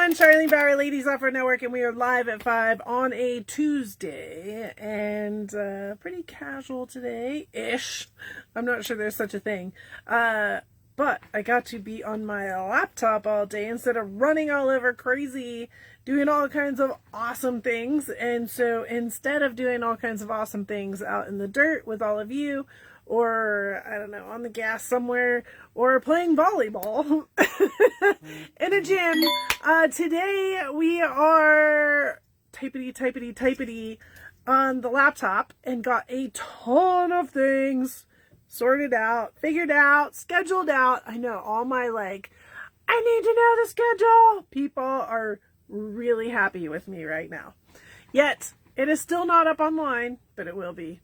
everyone, Charlene Bauer, Ladies Off-Road Network, and we are live at 5 on a Tuesday, and pretty casual today-ish. I'm not sure there's such a thing, but I got to be on my laptop all day instead of running all over crazy, doing all kinds of awesome things. And so instead of doing all kinds of awesome things out in the dirt with all of you, or, I don't know, on the gas somewhere, or playing volleyball in a gym. Today we are typity on the laptop and got a ton of things sorted out, figured out, scheduled out. I know all my I need to know the schedule. People are really happy with me right now. Yet, it is still not up online, but it will be.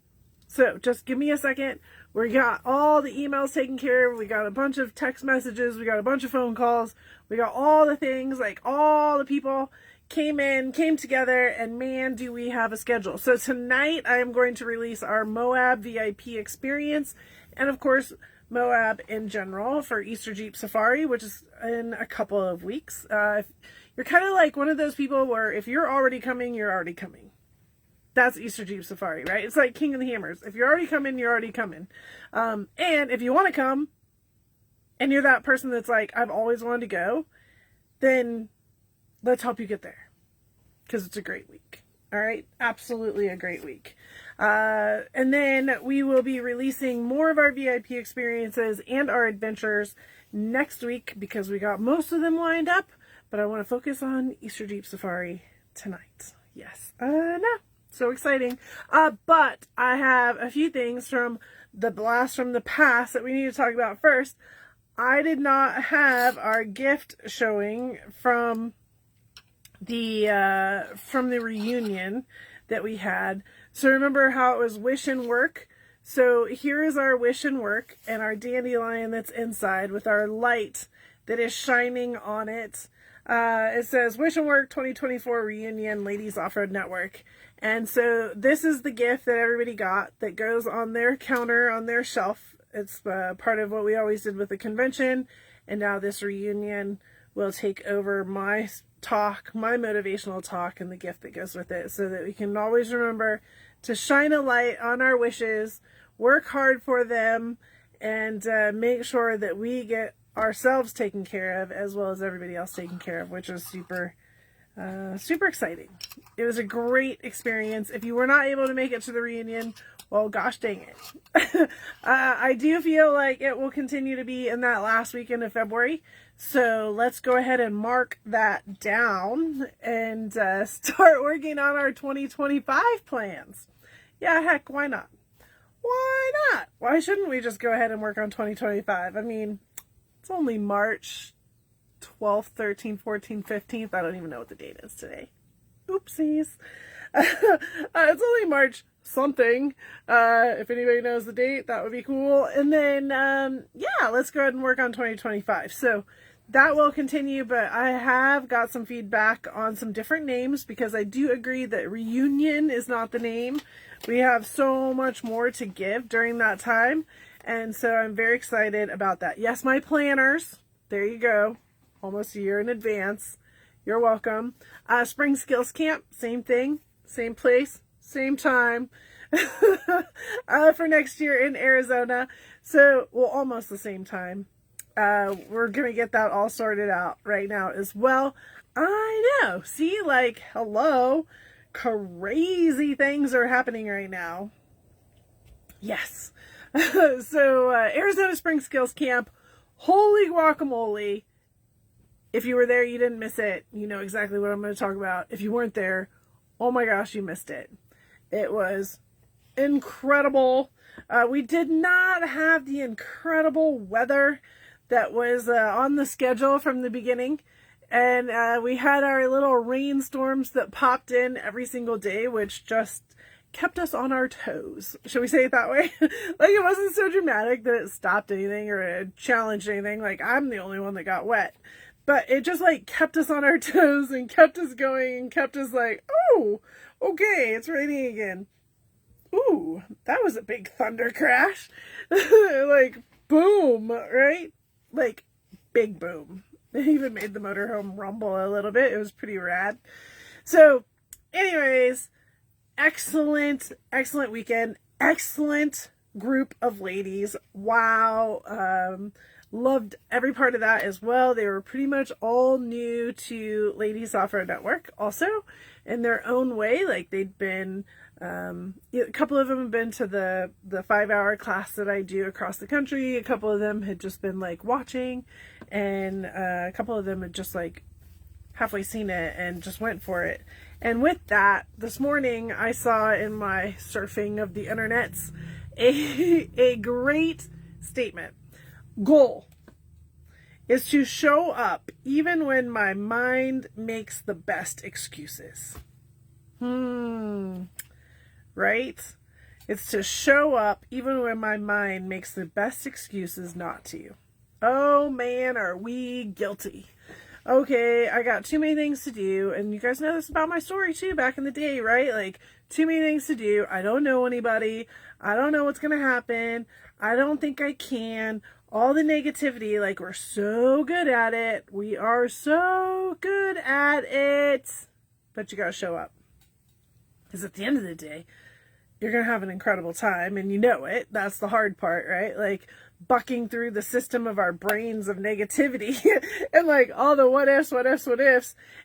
So just give me a second. We got all the emails taken care of. We got a bunch of text messages. We got a bunch of phone calls. We got all the things, all the people came together, and man, do we have a schedule. So tonight I am going to release our Moab VIP experience, and of course Moab in general for Easter Jeep Safari, which is in a couple of weeks. You're kind of like one of those people where if you're already coming, you're already coming. That's Easter Jeep Safari, right? It's like King of the Hammers. If you're already coming, you're already coming. And if you want to come, and you're that person that's like, I've always wanted to go, then let's help you get there. Because it's a great week. All right? Absolutely a great week. And then we will be releasing more of our VIP experiences and our adventures next week, because we got most of them lined up. But I want to focus on Easter Jeep Safari tonight. Yes. No. So exciting. But I have a few things from the blast from the past that we need to talk about first. I did not have our gift showing from the reunion that we had. So remember how it was wish and work? So here is our wish and work and our dandelion that's inside with our light that is shining on it. It says Wish and Work 2024 Reunion Ladies Off-Road Network. And so this is the gift that everybody got that goes on their counter, on their shelf. It's part of what we always did with the convention. And now this reunion will take over my talk, my motivational talk, and the gift that goes with it, so that we can always remember to shine a light on our wishes, work hard for them, and make sure that we get ourselves taken care of as well as everybody else taken care of, which is super exciting. It was a great experience. If you were not able to make it to the reunion, well, gosh dang it. I do feel like it will continue to be in that last weekend of February. So let's go ahead and mark that down and start working on our 2025 plans. Yeah, heck, why not? Why not? Why shouldn't we just go ahead and work on 2025? I mean, it's only March 12th, 13th, 14th, 15th. I don't even know what the date is today. Oopsies. It's only March something. If anybody knows the date, that would be cool. And then, yeah, let's go ahead and work on 2025. So that will continue, but I have got some feedback on some different names, because I do agree that reunion is not the name. We have so much more to give during that time. And so I'm very excited about that. Yes, my planners. There you go. Almost a year in advance. You're welcome. Spring Skills Camp, same thing, same place, same time for next year in Arizona. So, well, almost the same time. We're going to get that all sorted out right now as well. I know. See, hello. Crazy things are happening right now. Yes. So, Arizona Spring Skills Camp. Holy guacamole. If you were there, you didn't miss it. You know exactly what I'm going to talk about. If you weren't there, oh my gosh, you missed it. It was incredible. We did not have the incredible weather that was on the schedule from the beginning. And we had our little rainstorms that popped in every single day, which just kept us on our toes. Should we say it that way? It wasn't so dramatic that it stopped anything or it challenged anything. I'm the only one that got wet. But it just kept us on our toes and kept us going and kept us oh, okay, it's raining again. Ooh, that was a big thunder crash. Boom, right? Big boom. They even made the motorhome rumble a little bit. It was pretty rad. So anyways, excellent weekend. Excellent group of ladies. Wow. Loved every part of that as well. They were pretty much all new to Ladies Off-Road Network also in their own way. Like they'd been, a couple of them have been to the 5-hour class that I do across the country. A couple of them had just been like watching, and a couple of them had just like halfway seen it and just went for it. And with that, this morning I saw in my surfing of the internets a great statement. Goal is to show up even when my mind makes the best excuses. Right? It's to show up even when my mind makes the best excuses not to. Oh man, are we guilty. Okay, I got too many things to do, and you guys know this about my story too back in the day, right? Like, too many things to do. I don't know anybody. I don't know what's going to happen. I don't think I can. All the negativity, like, we're so good at it. We are so good at it. But you got to show up. Because at the end of the day, you're going to have an incredible time, and you know it. That's the hard part, right? Like, bucking through the system of our brains of negativity and like all the what ifs.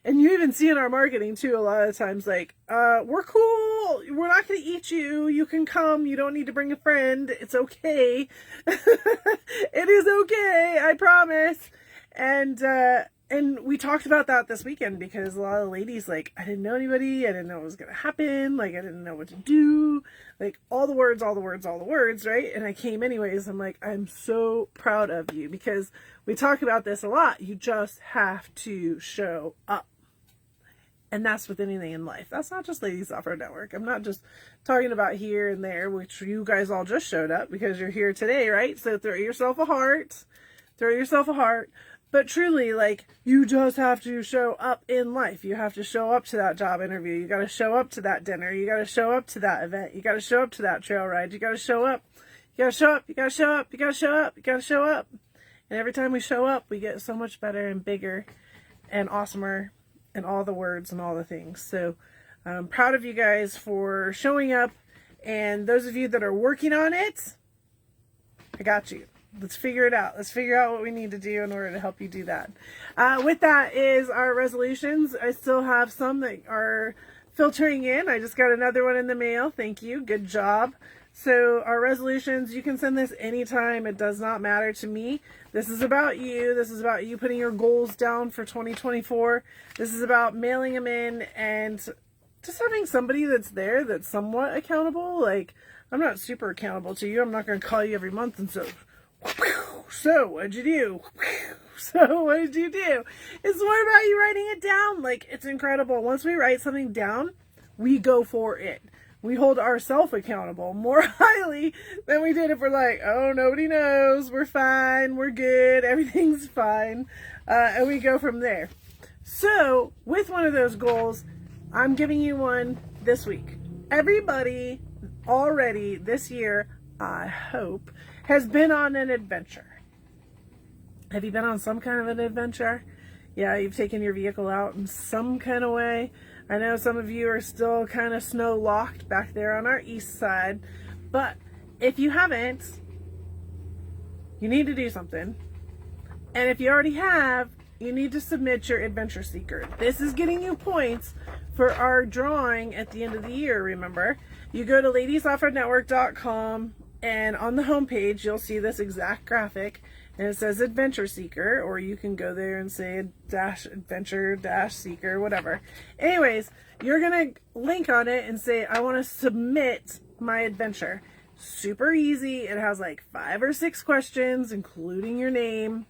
And you even see in our marketing too, a lot of times, like, we're cool. We're not going to eat you. You can come. You don't need to bring a friend. It's okay. It is okay. I promise. And we talked about that this weekend because a lot of ladies, like, I didn't know anybody. I didn't know what was going to happen. Like, I didn't know what to do. Like, all the words, right? And I came anyways. I'm like, I'm so proud of you because we talk about this a lot. You just have to show up. And that's with anything in life. That's not just Ladies Off-Road Network. I'm not just talking about here and there, which you guys all just showed up because you're here today, right? So throw yourself a heart. But truly, like, you just have to show up in life. You have to show up to that job interview. You got to show up to that dinner. You got to show up to that event. You got to show up to that trail ride. You got to show up. You got to show up. You got to show up. You got to show up. You got to show up. And every time we show up, we get so much better and bigger and awesomer and all the words and all the things. So I'm proud of you guys for showing up. And those of you that are working on it, I got you. Let's figure it out. Let's figure out what we need to do in order to help you do that. With that is our resolutions. I still have some that are filtering in. I just got another one in the mail. Thank you. Good job. So our resolutions, you can send this anytime. It does not matter to me. This is about you. This is about you putting your goals down for 2024. This is about mailing them in and just having somebody that's there that's somewhat accountable. Like, I'm not super accountable to you. I'm not going to call you every month and say, so what'd you do? So what did you do? It's more about you writing it down. Like, it's incredible. Once we write something down, we go for it. We hold ourselves accountable more highly than we did if we're like, oh, nobody knows. We're fine. We're good. Everything's fine. And we go from there. So with one of those goals, I'm giving you one this week. Everybody already this year, I hope, has been on an adventure. Have you been on some kind of an adventure? Yeah, you've taken your vehicle out in some kind of way. I know some of you are still kind of snow locked back there on our east side, but if you haven't, you need to do something. And if you already have, you need to submit your adventure seeker. This is getting you points for our drawing at the end of the year, remember? You go to ladiesoffroadnetwork.com, and on the homepage, you'll see this exact graphic, and it says Adventure Seeker, or you can go there and say Adventure Seeker, whatever. Anyways, you're going to link on it and say, I want to submit my adventure. Super easy. It has like 5 or 6 questions, including your name.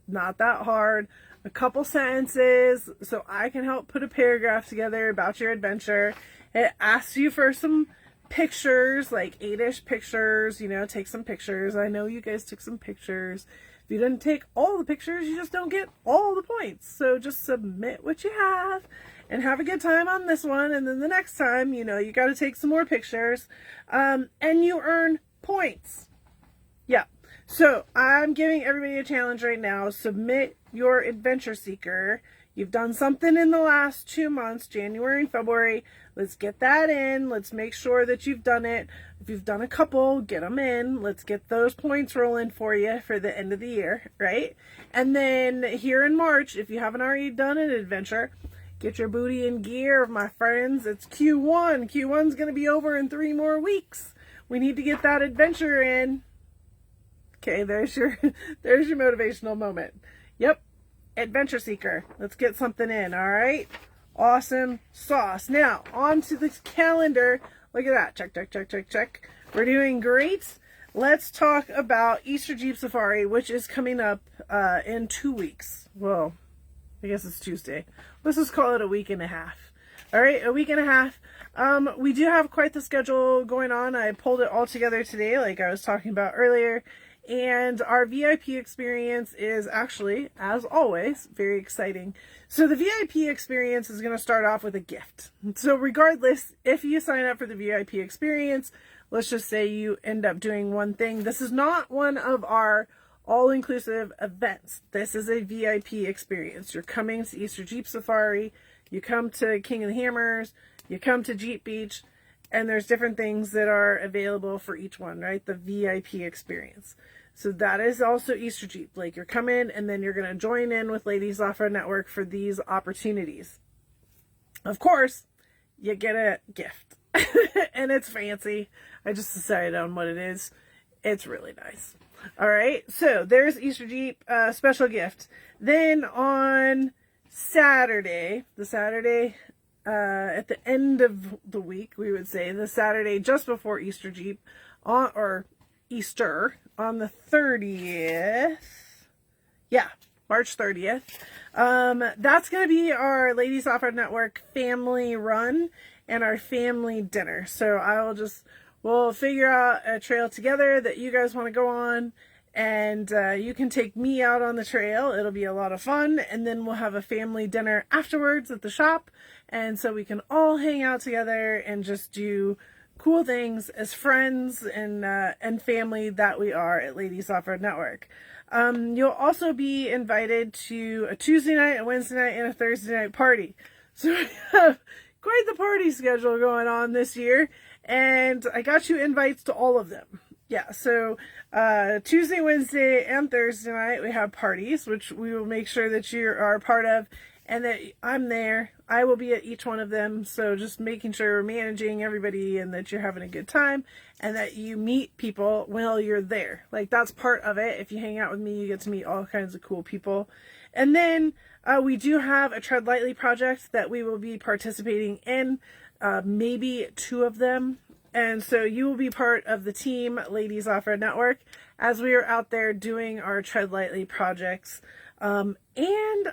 Not that hard. A couple sentences, so I can help put a paragraph together about your adventure. It asks you for some pictures, like 8-ish pictures, you know, take some pictures. I know you guys took some pictures. If you didn't take all the pictures, you just don't get all the points. So just submit what you have and have a good time on this one. And then the next time, you know, you got to take some more pictures, and you earn points. Yeah. So I'm giving everybody a challenge right now. Submit your adventure seeker. You've done something in the last 2 months, January and February. Let's get that in. Let's make sure that you've done it. If you've done a couple, get them in. Let's get those points rolling for you for the end of the year, right? And then here in March, if you haven't already done an adventure, get your booty in gear, my friends. It's Q1. Q1's going to be over in 3 more weeks. We need to get that adventure in. Okay, there's your motivational moment. Yep, adventure seeker. Let's get something in, all right? Awesome sauce. Now, on to the calendar. Look at that. Check, check, check, check, check. We're doing great. Let's talk about Easter Jeep Safari, which is coming up in 2 weeks. Well, I guess it's Tuesday. Let's just call it a week and a half. All right, a week and a half. We do have quite the schedule going on. I pulled it all together today, like I was talking about earlier. And our VIP experience is actually, as always, very exciting. So the VIP experience is going to start off with a gift. So regardless, if you sign up for the VIP experience, let's just say you end up doing one thing. This is not one of our all-inclusive events. This is a VIP experience. You're coming to Easter Jeep Safari. You come to King of the Hammers. You come to Jeep Beach. And there's different things that are available for each one, right? The VIP experience. So that is also Easter Jeep. Like, you're coming and then you're going to join in with Ladies Off-Road Network for these opportunities. Of course, you get a gift. And it's fancy. I just decided on what it is. It's really nice. All right. So there's Easter Jeep special gift. Then on Saturday, at the end of the week, we would say, the Saturday just before Easter Jeep, or Easter, on the 30th, yeah, March 30th, that's going to be our Ladies Off-Road Network family run and our family dinner. So we'll figure out a trail together that you guys want to go on, and you can take me out on the trail. It'll be a lot of fun, and then we'll have a family dinner afterwards at the shop, and so we can all hang out together and just do cool things as friends and family that we are at Ladies Off-Road Network. You'll also be invited to a Tuesday night, a Wednesday night, and a Thursday night party. So we have quite the party schedule going on this year, and I got you invites to all of them. Yeah, so Tuesday, Wednesday, and Thursday night we have parties, which we will make sure that you are a part of, and that I'm there. I will be at each one of them, so just making sure we're managing everybody and that you're having a good time and that you meet people while you're there. Like, that's part of it. If you hang out with me, you get to meet all kinds of cool people. And then we do have a Tread Lightly project that we will be participating in, maybe 2 of them. And so you will be part of the team Ladies Off-Road Network as we are out there doing our Tread Lightly projects. And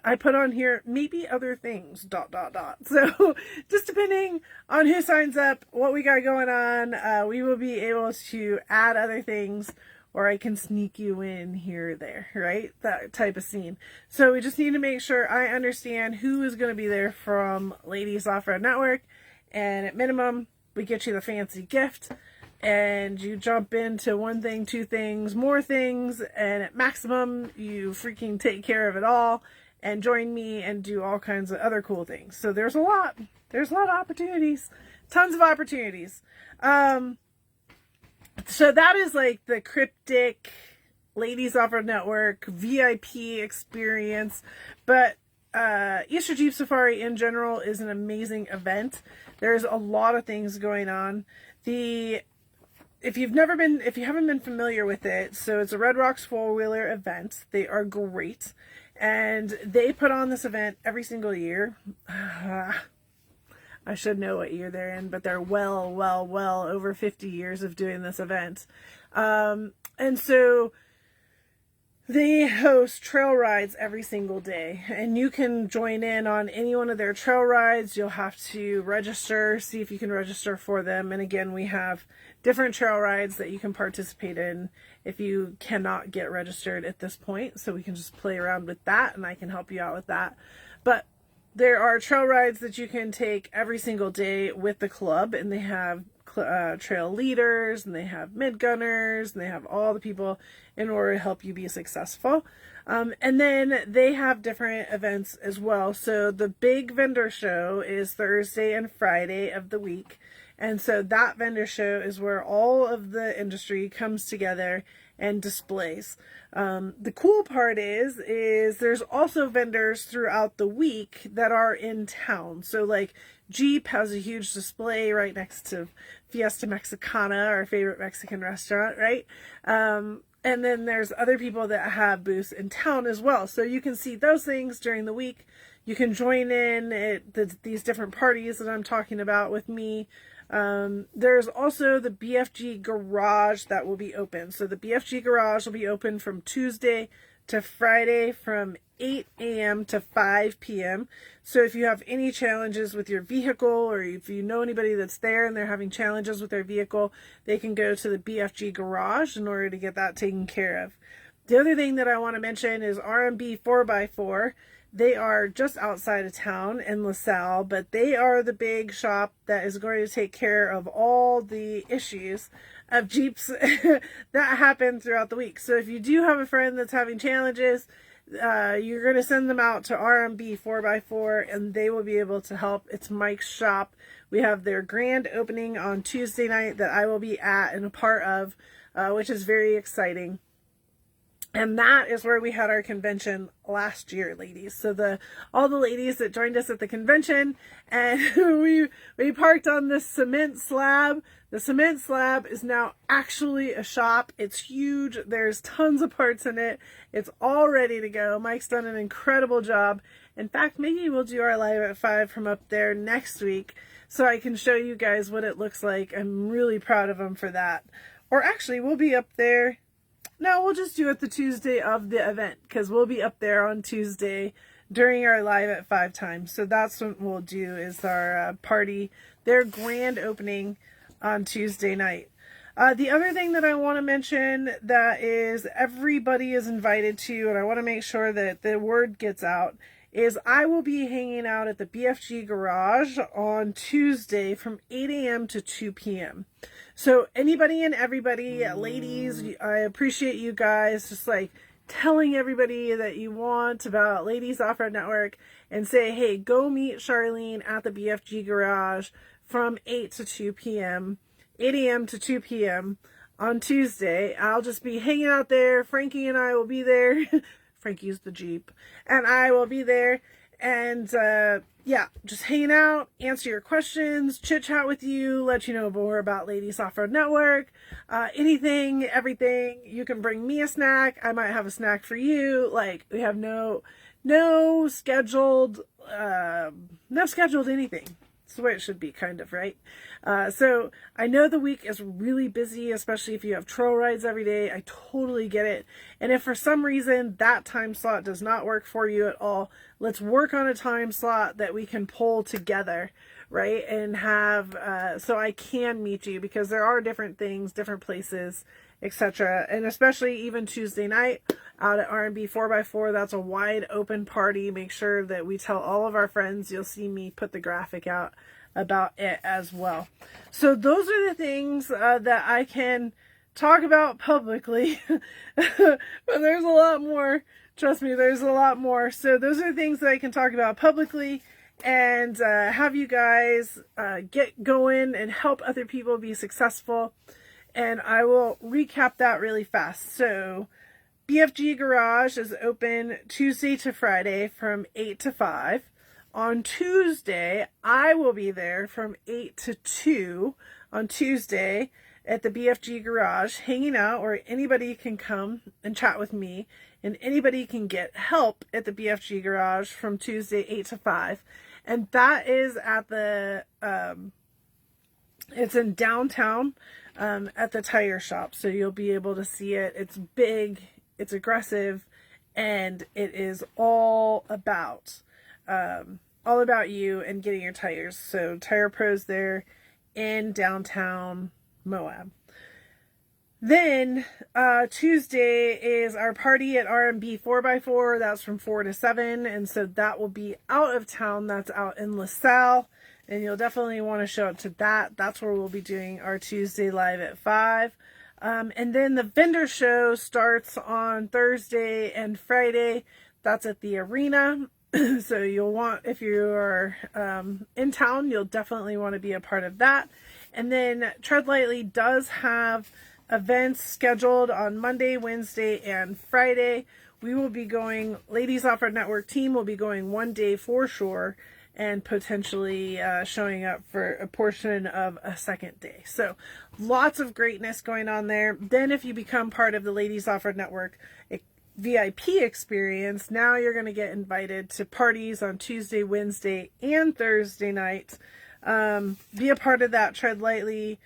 I put on here maybe other things, ... So just depending on who signs up, what we got going on, we will be able to add other things, or I can sneak you in here or there, right? That type of scene. So we just need to make sure I understand who is going to be there from Ladies Off-Road Network. And at minimum, we get you the fancy gift, and you jump into 1 thing, 2 things, more things, and at maximum, you freaking take care of it all and join me and do all kinds of other cool things. So there's a lot of opportunities, tons of opportunities. So that is like the cryptic Ladies Off-Road Network VIP experience, but Easter Jeep Safari in general is an amazing event. There's a lot of things going on. If you haven't been familiar with it, so it's a Red Rocks 4-wheeler event. They are great, and they put on this event every single year. I should know what year they're in, but they're well over 50 years of doing this event. And so they host trail rides every single day, and you can join in on any one of their trail rides. You'll have to register, see if you can register for them. And again, we have different trail rides that you can participate in if you cannot get registered at this point. So we can just play around with that, and I can help you out with that. But there are trail rides that you can take every single day with the club, and they have trail leaders, and they have mid-gunners, and they have all the people in order to help you be successful. And then they have different events as well. So the big vendor show is Thursday and Friday of the week. And so that vendor show is where all of the industry comes together and displays. The cool part is there's also vendors throughout the week that are in town. So like Jeep has a huge display right next to Fiesta Mexicana, our favorite Mexican restaurant, right? And then there's other people that have booths in town as well. So you can see those things during the week. You can join in at these different parties that I'm talking about with me. There's also the BFG Garage that will be open. So the BFG Garage will be open from Tuesday to Friday from 8 a.m. to 5 p.m. So if you have any challenges with your vehicle, or if you know anybody that's there and they're having challenges with their vehicle, they can go to the BFG Garage in order to get that taken care of. The other thing that I want to mention is R&B 4x4. They are just outside of town in LaSalle, but they are the big shop that is going to take care of all the issues of Jeeps that happen throughout the week. So if you do have a friend that's having challenges, you're going to send them out to RMB 4x4 and they will be able to help. It's Mike's shop. We have their grand opening on Tuesday night that I will be at and a part of, which is very exciting. And that is where we had our convention last year, ladies. So all the ladies that joined us at the convention, and we parked on this cement slab. The cement slab is now actually a shop. It's huge. There's tons of parts in it. It's all ready to go. Mike's done an incredible job. In fact, maybe we'll do our Live at 5 from up there next week so I can show you guys what it looks like. I'm really proud of him for that. Or actually, we'll be up there. No, we'll just do it the Tuesday of the event because we'll be up there on Tuesday during our Live at 5 time. So that's what we'll do is our party, their grand opening on Tuesday night. The other thing that I want to mention that is everybody is invited to, and I want to make sure that the word gets out, is I will be hanging out at the BFG Garage on Tuesday from 8 a.m. to 2 p.m. So anybody and everybody, ladies, I appreciate you guys just like telling everybody that you want about Ladies Off-Road Network and say, hey, go meet Charlene at the BFG Garage from 8 to 2 p.m., 8 a.m. to 2 p.m. on Tuesday. I'll just be hanging out there. Frankie and I will be there. Frankie's the Jeep. And I will be there. And yeah, just hanging out, answer your questions, chit chat with you, let you know more about Ladies Off-Road Network, anything, everything. You can bring me a snack. I might have a snack for you. Like, we have no scheduled anything. It's the way it should be, kind of, right? So I know the week is really busy, especially if you have trail rides every day. I totally get it. And if for some reason that time slot does not work for you at all, let's work on a time slot that we can pull together, right? And have, so I can meet you, because there are different things, different places, etc. And especially even Tuesday night out at R&B 4x4, that's a wide open party. Make sure that we tell all of our friends. You'll see me put the graphic out about it as well. So those are the things that I can talk about publicly. But there's a lot more. Trust me, there's a lot more. So those are the things that I can talk about publicly and have you guys get going and help other people be successful. And I will recap that really fast. So BFG Garage is open Tuesday to Friday from 8 to 5. On Tuesday, I will be there from 8 to 2 on Tuesday at the BFG Garage, hanging out, or anybody can come and chat with me, and anybody can get help at the BFG Garage from Tuesday 8 to 5. And that is at the, it's in downtown at the tire shop, so you'll be able to see it. It's big, it's aggressive, and it is all about you and getting your tires. So Tire Pros there in downtown Moab. Then Tuesday is our party at R&B 4x4. That's from 4 to 7, and so that will be out of town. That's out in LaSalle. and you'll definitely want to show up to that. That's where we'll be doing our Tuesday live at 5. And then the vendor show starts on Thursday and Friday. That's at the arena. So you'll want, if you are in town, you'll definitely want to be a part of that. And then Tread Lightly does have events scheduled on Monday, Wednesday, and Friday. We will be going, Ladies Off-Road Network team will be going one day for sure, and potentially showing up for a portion of a second day. So lots of greatness going on there. Then if you become part of the Ladies Off-Road Network VIP experience, now you're going to get invited to parties on Tuesday, Wednesday, and Thursday night. Be a part of that Tread Lightly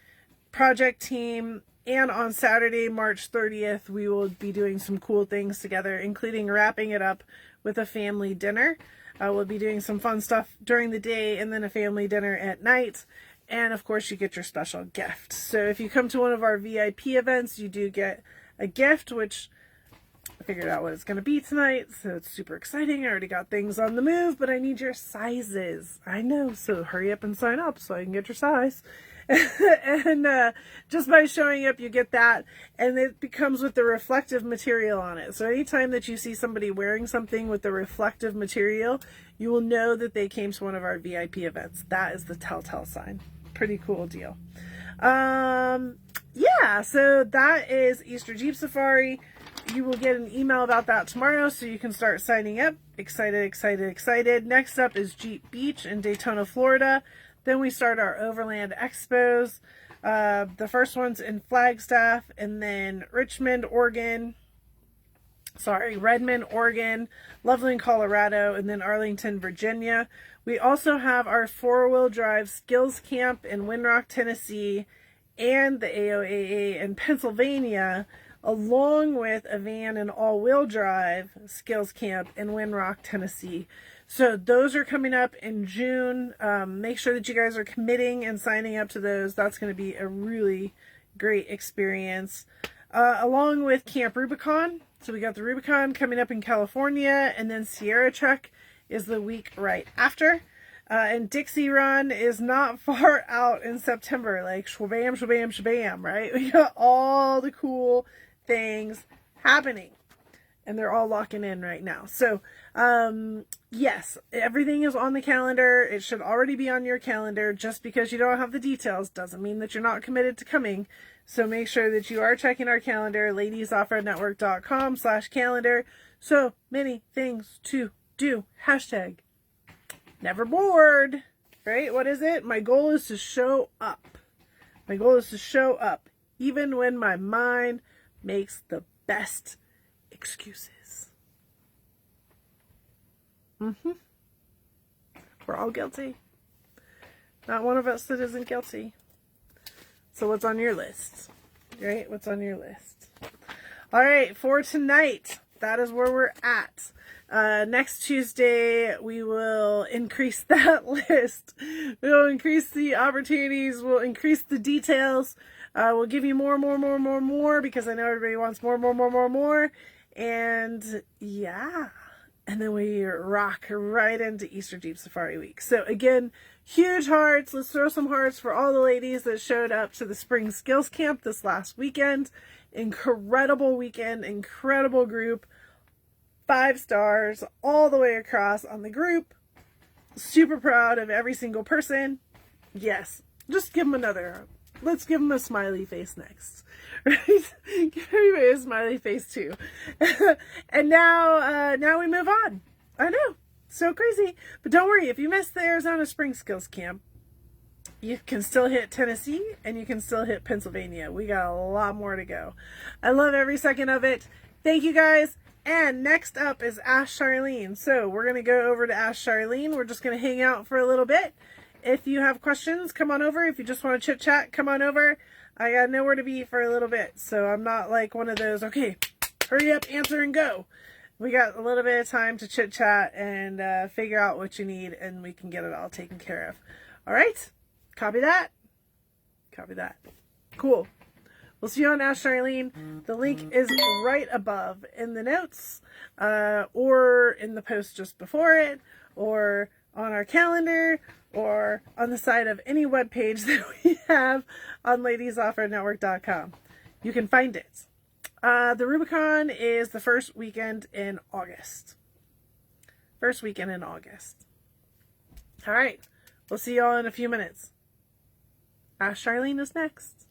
project team. And on Saturday, March 30th, we will be doing some cool things together, including wrapping it up with a family dinner. We'll be doing some fun stuff during the day and then a family dinner at night. And of course, you get your special gift. So if you come to one of our VIP events, you do get a gift, which I figured out what it's going to be tonight. So it's super exciting. I already got things on the move, but I need your sizes. I know. So hurry up and sign up so I can get your size. And just by showing up, you get that, and it becomes with the reflective material on it. So anytime that you see somebody wearing something with the reflective material, you will know that they came to one of our VIP events. That is the telltale sign. Pretty cool deal. Yeah, so that is Easter Jeep Safari. You will get an email about that tomorrow, so you can start signing up. Excited, excited, excited. Next up is Jeep Beach in Daytona, Florida. Then we start our Overland Expos. The first one's in Flagstaff, and then Redmond, Oregon, Loveland, Colorado, and then Arlington, Virginia. We also have our 4-wheel drive skills camp in Winrock, Tennessee, and the AOAA in Pennsylvania, along with a van and all-wheel drive skills camp in Winrock, Tennessee. So those are coming up in June. Make sure that you guys are committing and signing up to those. That's going to be a really great experience. Along with Camp Rubicon. So we got the Rubicon coming up in California, and then Sierra Trek is the week right after. And Dixie Run is not far out in September. Like shwabam, shwabam, shwabam, right? We got all the cool things happening. And they're all locking in right now. So, yes, everything is on the calendar. It should already be on your calendar. Just because you don't have the details doesn't mean that you're not committed to coming. So make sure that you are checking our calendar, ladiesoffroadnetwork.com/calendar. So many things to do. Hashtag never bored, right? What is it? My goal is to show up. My goal is to show up, even when my mind makes the best excuses. We're all guilty. Not one of us that isn't guilty. So what's on your list? Right? What's on your list? All right, for tonight, that is where we're at. Next Tuesday, we will increase that list. We will increase the opportunities. We'll increase the details. We'll give you more, because I know everybody wants more. And yeah, and then we rock right into Easter Jeep Safari Week. So again, huge hearts. Let's throw some hearts for all the ladies that showed up to the Spring Skills Camp this last weekend. Incredible weekend, incredible group. 5 stars all the way across on the group. Super proud of every single person. Yes, just give them another. Let's give them a smiley face next. Right? Give everybody a smiley face too. And now we move on. I know, so crazy. But don't worry, if you missed the Arizona Spring Skills Camp, you can still hit Tennessee and you can still hit Pennsylvania. We got a lot more to go. I love every second of it. Thank you guys. And next up is Ask Charlene. So we're going to go over to Ask Charlene. We're just going to hang out for a little bit. If you have questions, come on over. If you just want to chit chat, come on over. I got nowhere to be for a little bit. So I'm not like one of those, okay, hurry up, answer and go. We got a little bit of time to chit chat and figure out what you need, and we can get it all taken care of. All right. Copy that. Copy that. Cool. We'll see you on Ask Charlene. The link is right above in the notes, or in the post just before it, or on our calendar, or on the side of any webpage that we have on ladiesoffernetwork.com. You can find it. The Rubicon is the first weekend in August. First weekend in August. All right. We'll see y'all in a few minutes. Ask Charlene is next.